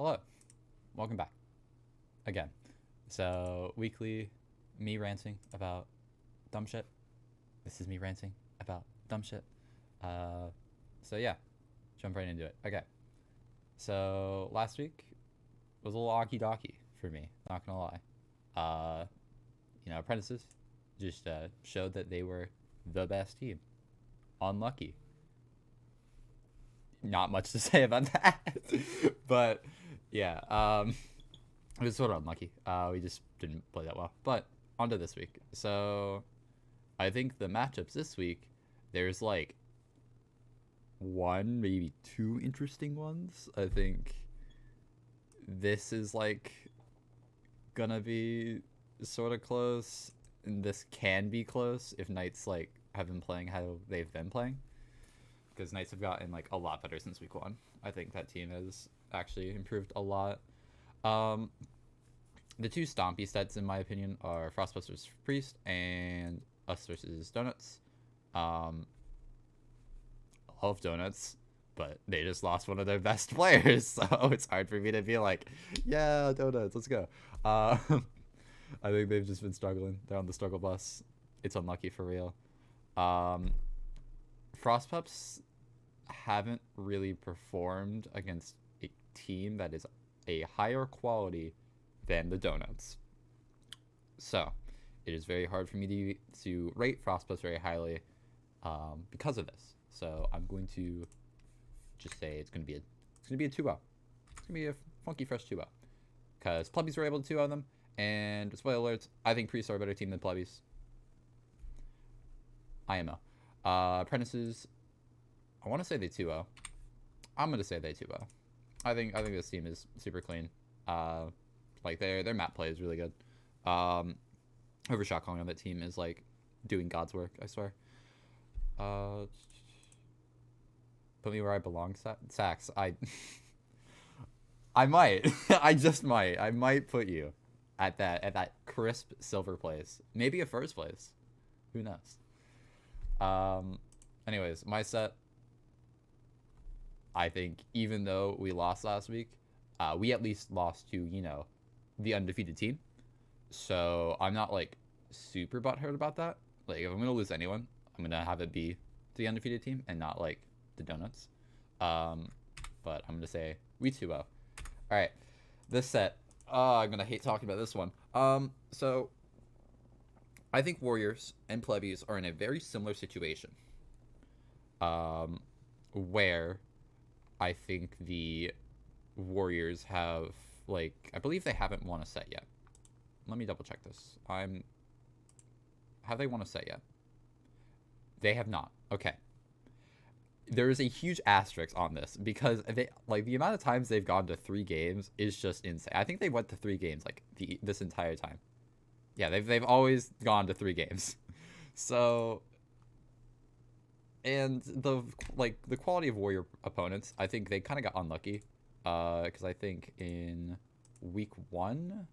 Hello, welcome back again. So, weekly, me ranting about dumb shit. This is me ranting about dumb shit. Uh, so yeah, jump right into it. Okay, so last week was a little ocky docky for me, not gonna lie. Uh, Apprentices just showed that they were the best team. Unlucky. Not much to say about that. But yeah, it was sort of unlucky. We just didn't play that well. But on to this week. So I think the matchups this week, there's like one, maybe two interesting ones. I think this is like gonna be sort of close, and this can be close if Knights like have been playing how they've been playing. Because Knights have gotten like a lot better since week one. I think that team has actually improved a lot. Um, the two stompy sets, in my opinion, are Frost versus Priest and Us versus Donuts. Um, I love Donuts, but they just lost one of their best players, so it's hard for me to be like, yeah, Donuts, let's go. I think they've just been struggling. They're on the struggle bus. It's unlucky for real. Um, Frost Pups haven't really performed against a team that is a higher quality than the Donuts. So it is very hard for me to rate Frostpuss very highly because of this. So I'm going to just say it's going to be a 2-0. It's going to be a funky fresh 2-0 because Plebbies were able to 2-0 them. And spoiler alerts, I think Priests are a better team than Plebbies. IMO. Apprentices, I want to say they 2-0. I'm going to say they 2-0. I think this team is super clean. Like their map play is really good. Overshot calling on that team is like doing God's work, I swear. Put me where I belong, Sax. I might. I just might. I might put you at that crisp silver place. Maybe a first place. Who knows? Anyways, my set. I think even though we lost last week, we at least lost to, the undefeated team. So I'm not like super butthurt about that. Like if I'm gonna lose anyone, I'm gonna have it be the undefeated team and not like the Donuts. But I'm gonna say we 2-0. All right, this set. I'm gonna hate talking about this one. So I think Warriors and Plebbies are in a very similar situation. Where I think the Warriors have like I believe they haven't won a set yet. Let me double check this. Have they won a set yet? They have not. Okay. There is a huge asterisk on this because they like the amount of times they've gone to 3 games is just insane. I think they went to 3 games like this entire time. Yeah, they've always gone to 3 games. So and the quality of Warrior opponents, I think they kind of got unlucky. Because I think in week 1,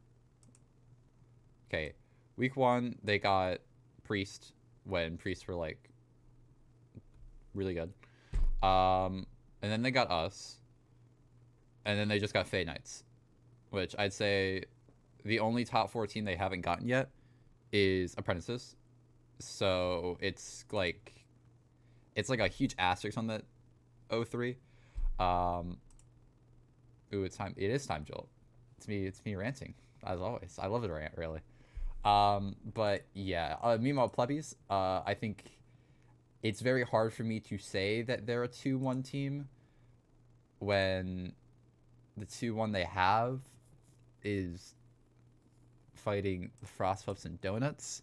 okay, week 1 they got Priest when Priests were like really good. And then they got us, and then they just got Fey Knights, which I'd say the only top 4 team they haven't gotten yet is Apprentices. So it's like a huge asterisk on that 03. Ooh, it's time. It is time, Joel. It's me ranting as always. I love to rant, really. But yeah. Meanwhile, Plebbies. I think it's very hard for me to say that they're a 2-1 team when the 2-1 they have is fighting Frostpups and Donuts.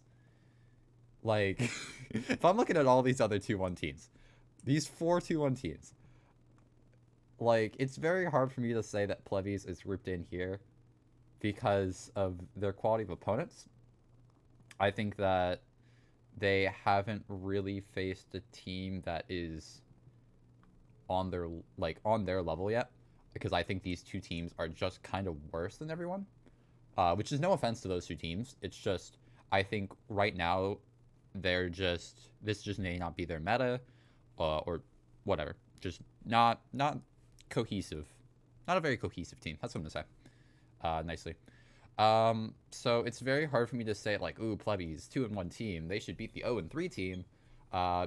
Like, if I'm looking at all these other 2-1 teams, these 4 2-1 teams, like, it's very hard for me to say that Plebbies is grouped in here because of their quality of opponents. I think that they haven't really faced a team that is on their level yet, because I think these 2 teams are just kind of worse than everyone. Which is no offense to those 2 teams. It's just I think right now this just may not be their meta, or whatever. Just not cohesive Not a very cohesive team. That's what I'm gonna say. Nicely. So it's very hard for me to say like, ooh, plebbies, 2-1 team. They should beat the 0-3 team.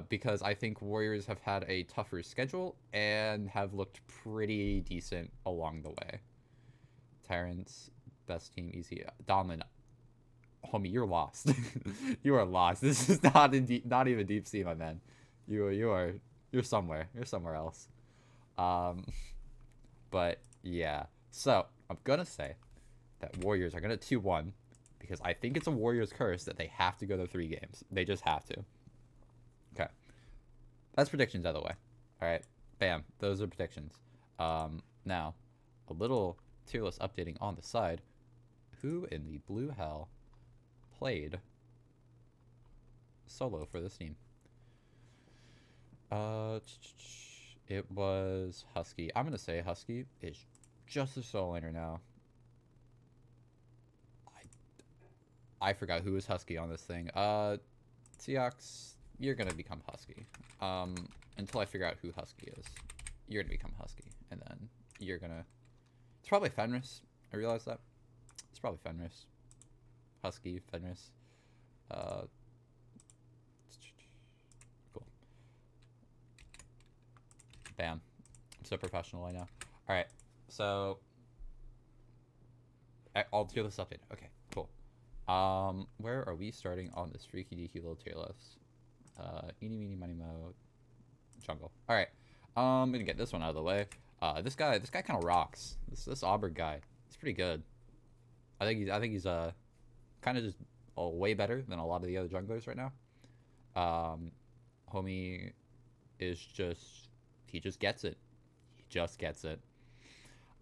Because I think Warriors have had a tougher schedule and have looked pretty decent along the way. Tyrants, best team, easy. Dominant. Homie, you're lost. You are lost. This is not even deep sea, my man. You're somewhere. You're somewhere else. Um, but yeah. So I'm gonna say that Warriors are gonna 2-1 because I think it's a Warriors curse that they have to go to 3 games. They just have to. Okay. That's predictions out of the way. All right. Bam. Those are predictions. Now, a little tier list updating on the side. Who in the blue hell played solo for this team? It was Husky. I'm gonna say Husky is just a solo laner now. I forgot who was Husky on this thing. Seox, you're gonna become Husky. Until I figure out who Husky is, you're gonna become Husky, and then you're gonna. It's probably Fenris. I realize that. It's probably Fenris. Husky, Fenris. Cool. Bam. I'm so professional, I know. Alright, so I'll tier this update. Okay, cool. Where are we starting on this freaky deaky little tier list? Eeny, meeny, money, mo. Jungle. Alright. I'm gonna get this one out of the way. This guy kind of rocks. This Auburn guy, he's pretty good. I think he's kind of just way better than a lot of the other junglers right now. Homie is he just gets it. He just gets it.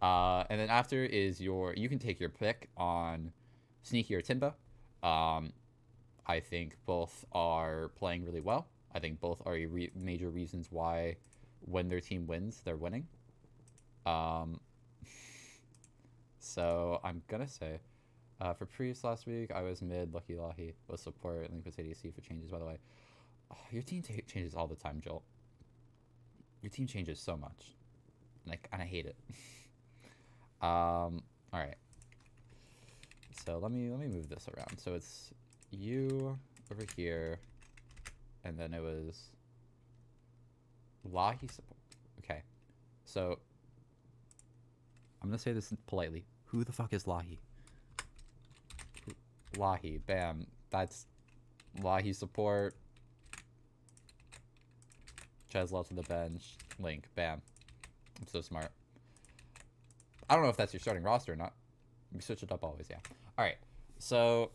And then after is you can take your pick on Sneaky or Timbo. I think both are playing really well. I think both are major reasons why when their team wins, they're winning. So I'm gonna say, for Priest last week, I was mid. Lucky Lahi was support. Link was ADC for changes, by the way. Oh, your team changes all the time, Joel. Your team changes so much, and I hate it. All right. So let me move this around. So it's you over here, and then it was Lahi support. Okay. So I'm gonna say this politely. Who the fuck is Lahi? Lahi, bam. That's Lahi support. Chesla to the bench. Link, bam. I'm so smart. I don't know if that's your starting roster or not. We switch it up always, yeah. Alright, so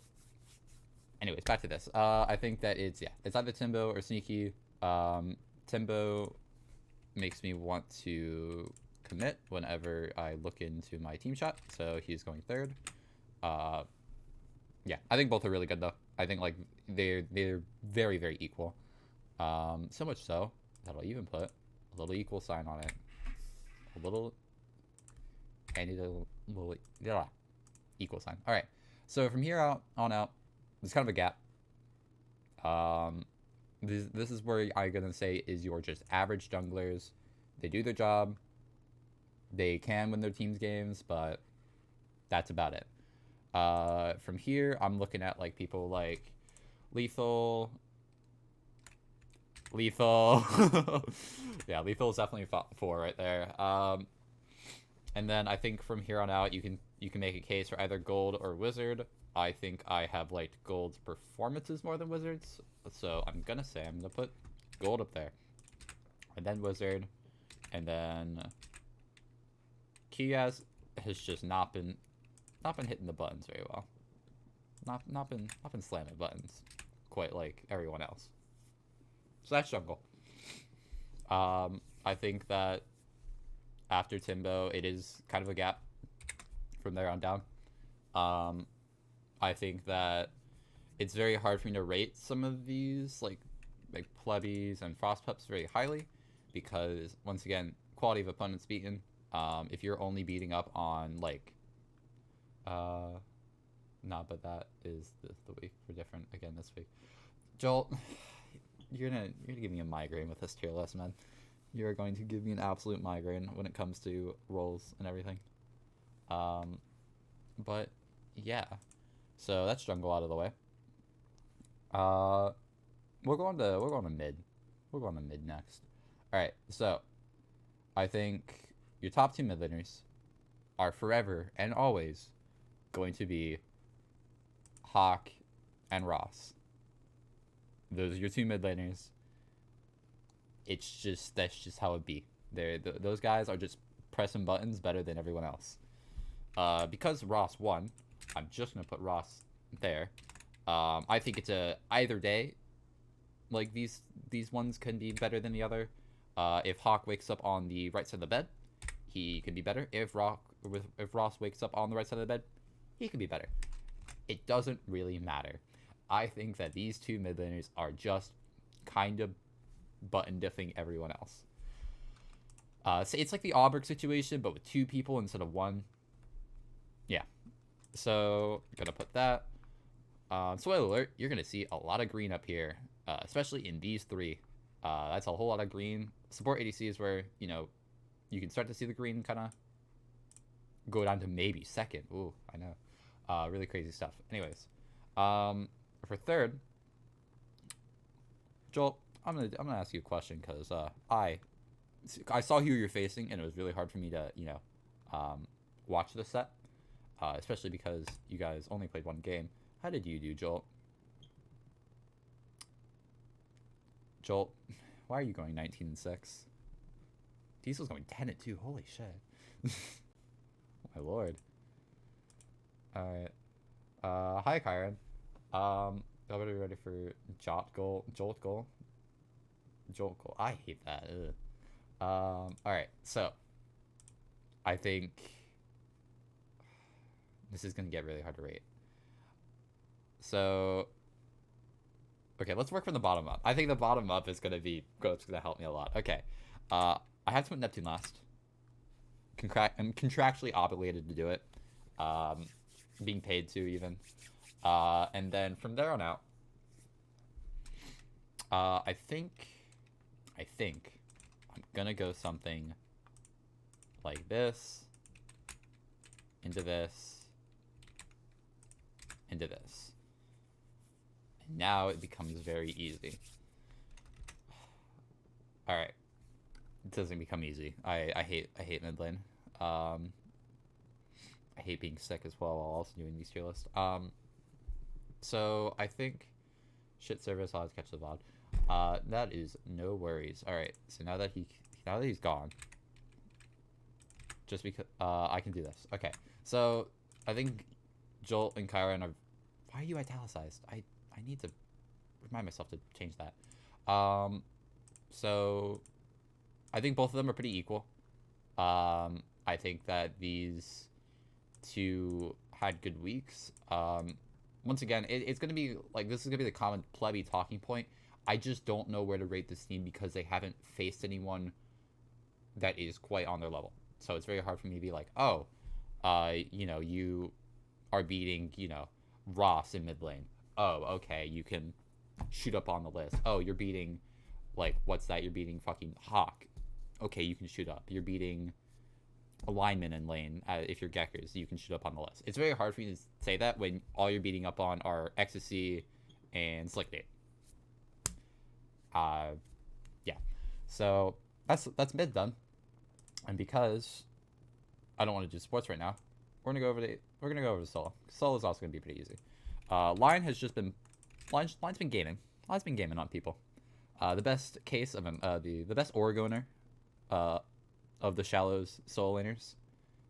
anyways, back to this. I think that it's either Timbo or Sneaky. Timbo makes me want to commit whenever I look into my team shot, so he's going third. Yeah, I think both are really good though. I think like they're very, very equal. So much so that I'll even put a little equal sign on it. A little equal sign. All right. So from here on out, there's kind of a gap. This is where I'm gonna say is your just average junglers. They do their job. They can win their team's games, but that's about it. From here, I'm looking at like people like Lethal. Yeah, Lethal is definitely 4 right there. And then I think from here on out, you can make a case for either Gold or Wizard. I think I have liked Gold's performances more than Wizard's, so I'm gonna put Gold up there, and then Wizard, and then Kiaz has just not been hitting the buttons very well. Not been slamming buttons quite like everyone else. So that's jungle. I think that after Timbo, it is kind of a gap from there on down. I think that it's very hard for me to rate some of these like plebbies and frost pups very highly because once again, quality of opponents beaten. If you're only beating up on like but that is the week for different this week. Joel, you're gonna give me a migraine with this tier list, man. You're going to give me an absolute migraine when it comes to roles and everything. Um, but yeah, so that's jungle out of the way. Uh, we're going to mid. We're going to mid next. All right, so I think your top two mid laners are forever and always going to be Hawk and Ross. Those are your two mid laners. That's just how it be. Those guys are just pressing buttons better than everyone else. Because Ross won, I'm just gonna put Ross there. I think it's a either day. Like these ones can be better than the other. If Hawk wakes up on the right side of the bed, he can be better. If Ross wakes up on the right side of the bed, he can be better. It doesn't really matter. I think that these two mid laners are just kind of button diffing everyone else. So it's like the Aubrey situation, but with two people instead of one. Yeah. So gonna put that. Spoiler alert: you're gonna see a lot of green up here, especially in these three. That's a whole lot of green. Support ADC is where you can start to see the green kind of go down to maybe second. Ooh, I know. Really crazy stuff. Anyways, for third, Joel, I'm gonna ask you a question because I saw who you're facing and it was really hard for me to watch the set, especially because you guys only played one game. How did you do, Joel? Joel, why are you going 19-6? Diesel's going 10-2. Holy shit! My lord. All right. Hi, Kyron. Are we ready for Jolt goal? I hate that. Ugh. All right. So, I think this is gonna get really hard to rate. So, okay, let's work from the bottom up. I think the bottom up is gonna help me a lot. Okay. I have to put Neptune last. I'm contractually obligated to do it. Being paid to even. And then from there on out, I think I'm gonna go something like this, into this, into this. And now it becomes very easy. All right, it doesn't become easy. I hate mid lane. I hate being sick as well while also doing these tier lists. So I think shit service. I'll catch the VOD. That is no worries. All right. So now that he's gone, just because I can do this. Okay. So I think Jolt and Kyron are. Why are you italicized? I need to remind myself to change that. So I think both of them are pretty equal. I think that these two had good weeks. Once again, it's going to be like, this is going to be the common plebby talking point. I just don't know where to rate this team because they haven't faced anyone that is quite on their level. So it's very hard for me to be like, oh, you are beating, Ross in mid lane. Oh, okay, you can shoot up on the list. Oh, you're beating, like, what's that? You're beating fucking Hawk. Okay, you can shoot up. You're beating a lineman in lane. If you're Geckers, you can shoot up on the list. It's very hard for you to say that when all you're beating up on are Ecstasy and Slickbait. Yeah. So that's mid done. And because I don't want to do sports right now, we're gonna go over to solo. Solo is also gonna be pretty easy. Line's been gaming. Line's been gaming on people. The best case of the best Oregoner of the Shallows solo laners,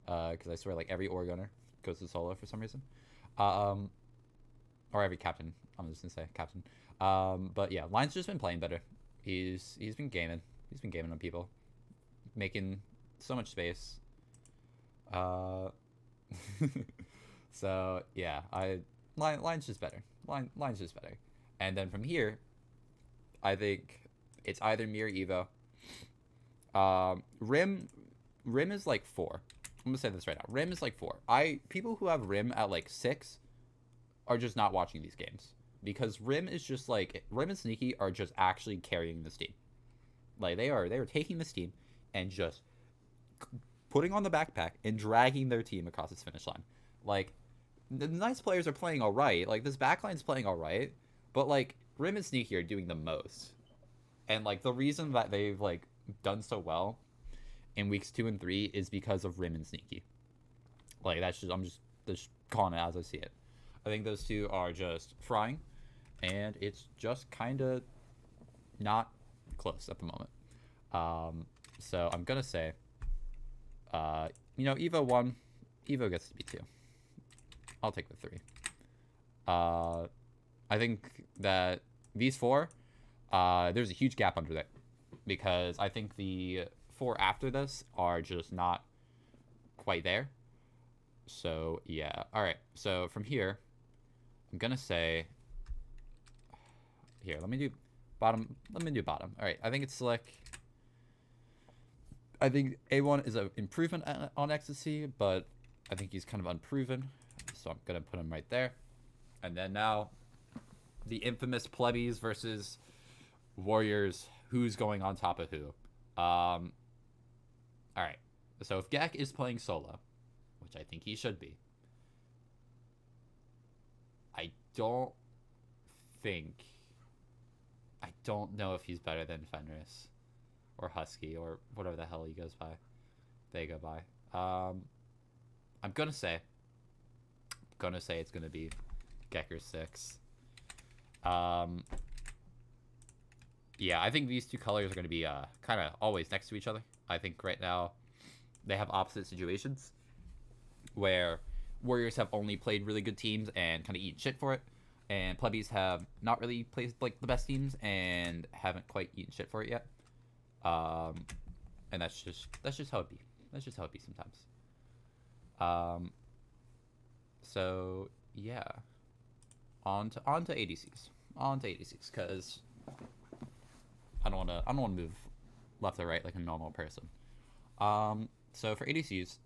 because I swear like every Oregoner goes to solo for some reason, or every captain. I'm just gonna say captain. But yeah, Line's just been playing better. He's been gaming. He's been gaming on people, making so much space. So yeah, Line's just better. Line's just better. And then from here, I think it's either me or Evo. Rim is like 4. I'm gonna say this right now. Rim is like 4. People who have Rim at like 6 are just not watching these games because Rim is just like Rim and Sneaky are just actually carrying this team. Like they are taking this team and just putting on the backpack and dragging their team across its finish line. Like the nice players are playing all right. Like this backline's playing all right, but like Rim and Sneaky are doing the most. And like the reason that they've like done so well in weeks 2 and 3 is because of Rim and Sneaky. Like that's just just calling it as I see it. I think those two are just frying, and it's just kind of not close at the moment. So I'm gonna say, Evo 1, Evo gets to be 2. I'll take the 3. I think that these 4, there's a huge gap under there, because I think the 4 after this are just not quite there. So yeah, all right. So from here, I'm gonna say, here, let me do bottom. All right, I think it's Slick. I think A1 is an improvement on Ecstasy, but I think he's kind of unproven. So I'm going to put him right there. And then now, the infamous Plebbies versus Warriors. Who's going on top of who? All right. So if Gek is playing solo, which I think he should be, I don't know if he's better than Fenris or Husky or whatever the hell he goes by. They go by. I'm gonna say it's gonna be Gekker 6. Yeah, I think these two colors are gonna be kind of always next to each other. I think right now they have opposite situations where Warriors have only played really good teams and kind of eaten shit for it, and Plebbies have not really played like the best teams and haven't quite eaten shit for it yet. And that's just how it be. That's just how it be sometimes. So yeah, on to ADCs. Because I don't wanna move left or right like a normal person. So for ADCs,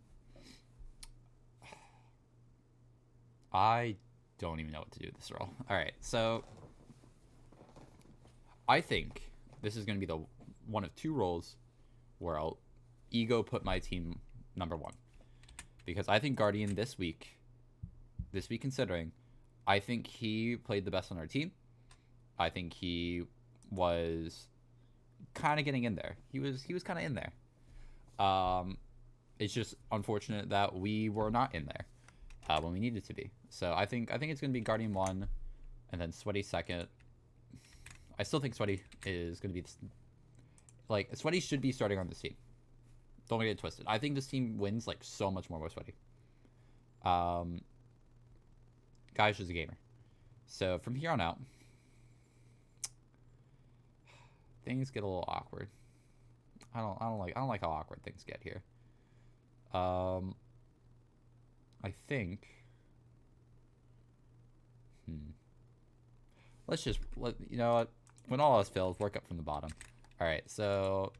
I don't even know what to do with this role. All right, so I think this is gonna be the one of 2 roles where I'll ego put my team number 1, because I think Guardian this week considering, I think he played the best on our team. I think he was kind of getting in there. He was kind of in there. It's just unfortunate that we were not in there when we needed to be. So I think it's gonna be Guardian 1, and then Sweaty 2nd. I still think Sweaty is gonna be like Sweaty should be starting on this team. Don't get it twisted. I think this team wins like so much more with Sweaty. Guy's just a gamer. So from here on out, things get a little awkward. I don't like how awkward things get here. I think. You know what? When all else fails, work up from the bottom. All right. So,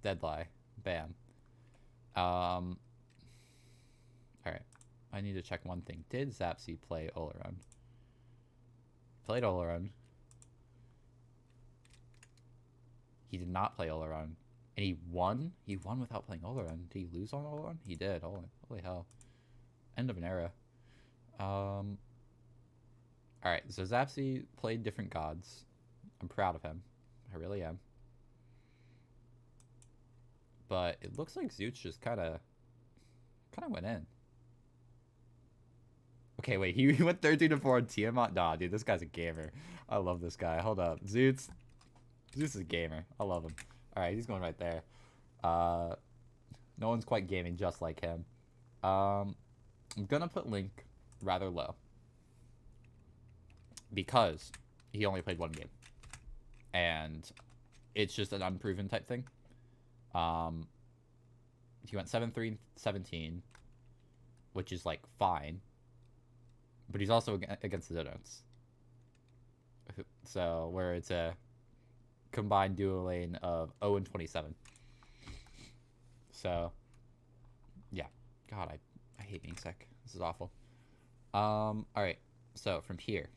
Deadlie, bam. All right. I need to check one thing. Did Zapsy play Oleron? Played Oleron. He did not play Oleron. And he won? He won without playing Oleron. Did he lose on Oleron? He did. Holy hell. End of an era. Alright, so Zapsy played different gods. I'm proud of him. I really am. But it looks like Zoots just kind of went in. Okay, wait, he went 13-4 on Tiamat? Nah, dude, this guy's a gamer. I love this guy. Hold up. Zoots is a gamer. I love him. Alright, he's going right there. No one's quite gaming just like him. I'm gonna put Link rather low, because he only played 1 game. And it's just an unproven type thing. He went 7-3-17, which is, like, fine. But he's also against the Donuts. So, where it's a combined duo lane of 0-27. So, yeah. God, I hate being sick. This is awful. Alright. So, from here,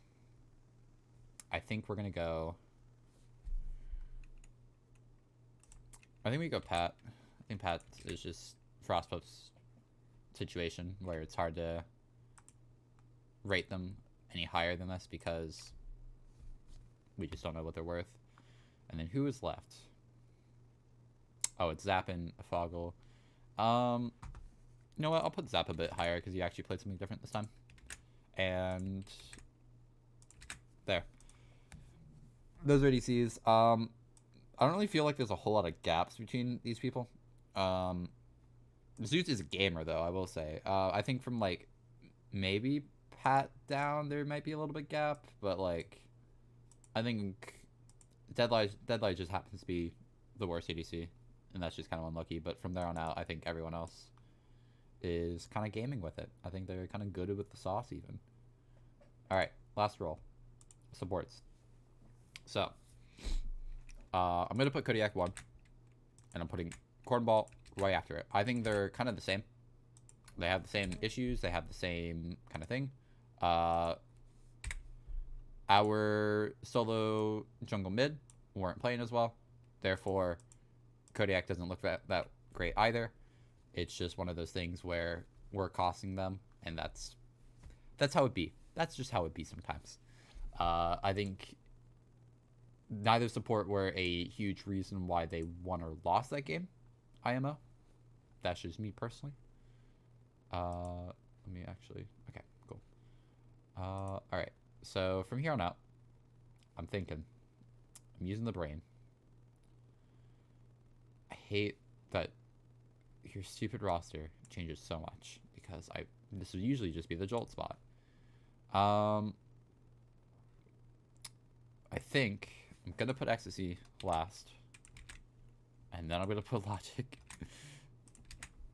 I think we're going to go... I think we go Pat. I think Pat is just Frostpuff's situation where it's hard to rate them any higher than this because we just don't know what they're worth. And then who is left? Oh, it's Zap and Foggle. You know what? I'll put Zap a bit higher because he actually played something different this time. And there. Those are ADCs. I don't really feel like there's a whole lot of gaps between these people. Zeus is a gamer, though, I will say. I think from, like, maybe Pat down, there might be a little bit gap. But, like, I think Deadlight just happens to be the worst ADC. And that's just kind of unlucky. But from there on out, I think everyone else is kind of gaming with it. I think they're kind of good with the sauce, even. Alright, last roll. Supports. So, I'm going to put Kodiak 1. And I'm putting Cornball right after it. I think they're kind of the same. They have the same issues. They have the same kind of thing. Our solo jungle mid weren't playing as well. Therefore, Kodiak doesn't look that great either. It's just one of those things where we're costing them, and that's how it be. That's just how it be sometimes. I think neither support were a huge reason why they won or lost that game. IMO. That's just me personally. Let me actually. Okay, cool. All right. So from here on out, I'm thinking. I'm using the brain. I hate that your stupid roster changes so much because this would usually just be the Jolt spot. I think I'm gonna put Ecstasy last, and then I'm gonna put Logic.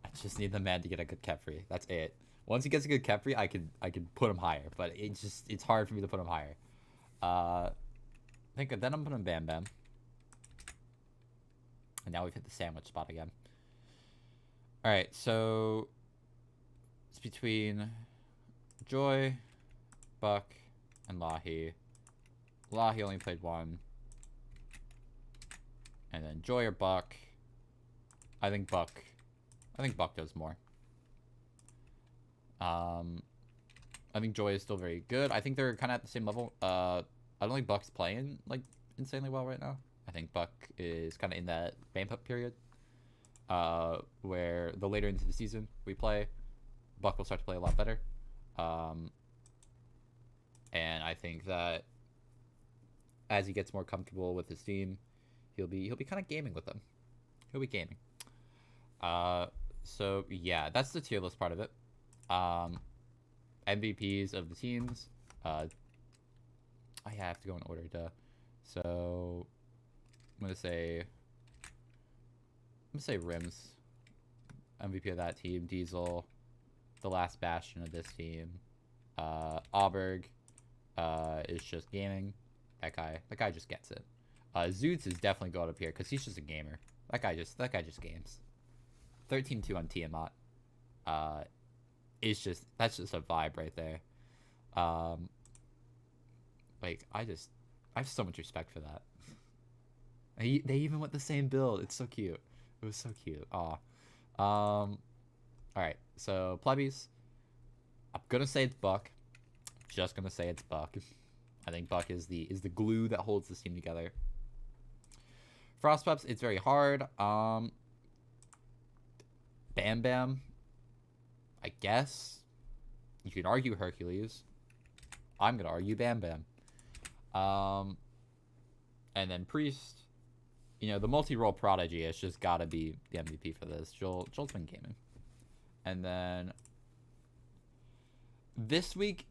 I just need the man to get a good Kefri. That's it. Once he gets a good Kefri, I could put him higher, but it's hard for me to put him higher. I think then I'm putting Bam Bam. And now we've hit the sandwich spot again. Alright, so it's between Joy, Buck, and Lahi. Lahi only played one. And then Joy or Buck. I think Buck does more. I think Joy is still very good. I think they're kind of at the same level. I don't think Buck's playing like insanely well right now. I think Buck is kind of in that vamp up period, where the later into the season we play, Buck will start to play a lot better. And I think that as he gets more comfortable with his team, he'll be kind of gaming with them. He'll be gaming. So yeah, that's the tier list part of it. MVPs of the teams. I have to go in order, duh. So I'm gonna say Rims, MVP of that team. Diesel, the last bastion of this team. Auberg, is just gaming. That guy just gets it. Zoots is definitely going up here because he's just a gamer. That guy just games. 13-2 on Tiamat. That's just a vibe right there. Like I have so much respect for that. They even went the same build. It's so cute. It was so cute. Aw. All right. So plebbies. I'm gonna say it's Buck. Just gonna say it's Buck. I think Buck is the glue that holds this team together. Frostpups, it's very hard. Bam Bam. I guess you could argue Hercules. I'm gonna argue Bam Bam. And then Priest. You know, the multi-role prodigy has just got to be the MVP for this. Joel's been gaming. And then this week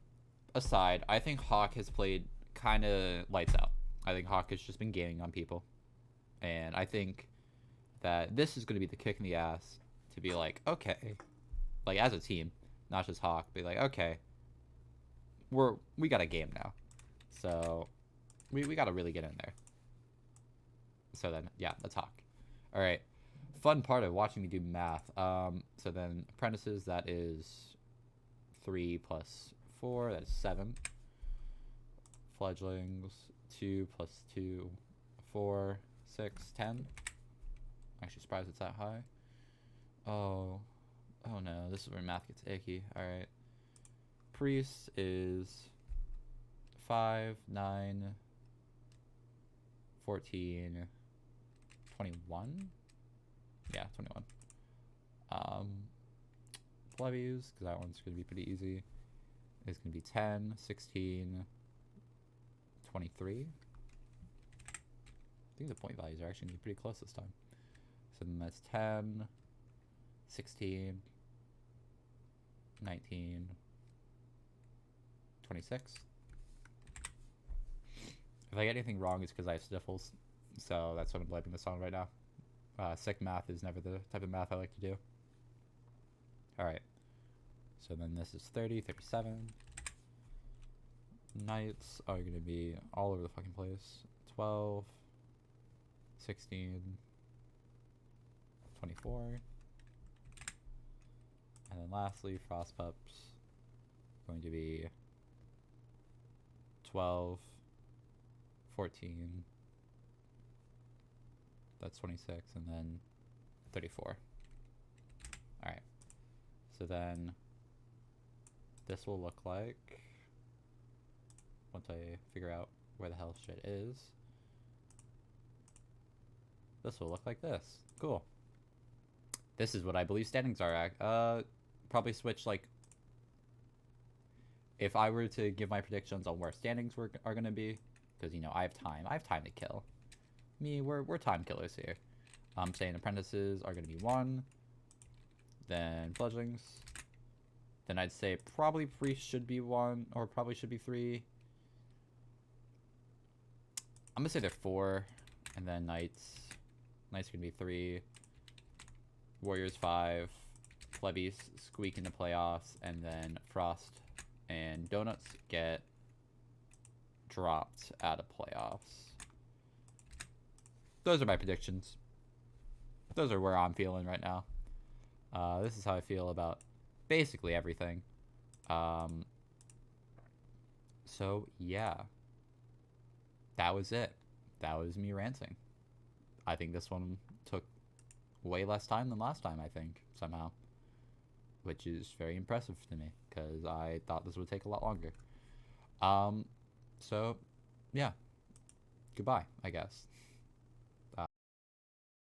aside, I think Hawk has played kind of lights out. I think Hawk has just been gaming on people. And I think that this is going to be the kick in the ass to be like, okay, like as a team, not just Hawk, be like, okay, we got a game now. So we got to really get in there. So then, yeah, let's Hawk. All right. Fun part of watching me do math. So then apprentices, that is 3 plus 4, that's 7. Fledglings, 2 plus 2, 4, 6, 10. Actually surprised it's that high. Oh. Oh no, this is where math gets icky. Alright. Priest is 5, 9, 14, 21? Yeah, 21. Plebeians, because that one's going to be pretty easy, is going to be 10, 16, 23. I think the point values are actually going to be pretty close this time. So then that's 10, 16, 19, 26. If I get anything wrong, it's because I have sniffles. So that's what I'm blaming this on right now. Sick math is never the type of math I like to do. Alright. So then this is 30, 37. Knights are going to be all over the fucking place. 12, 16, 24. And then lastly, frost pups going to be 12, 14. That's 26, and then 34. Alright. So then this will look like, once I figure out where the hell shit is, this will look like this. Cool. This is what I believe standings are at. Probably switch, like, if I were to give my predictions on where standings are going to be, because, you know, I have time to kill. We're time killers here. I'm saying apprentices are going to be 1, then fledglings, then I'd say probably priests should be 1, or probably should be 3. I'm going to say they're 4, and then knights are going to be 3, warriors 5, plebbies squeak into playoffs, and then frost and donuts get dropped out of playoffs. Those are my predictions. Those are where I'm feeling right now. This is how I feel about basically everything. So, yeah. That was it. That was me ranting. I think this one took way less time than last time, I think, somehow. Which is very impressive to me, because I thought this would take a lot longer. So, yeah. Goodbye, I guess.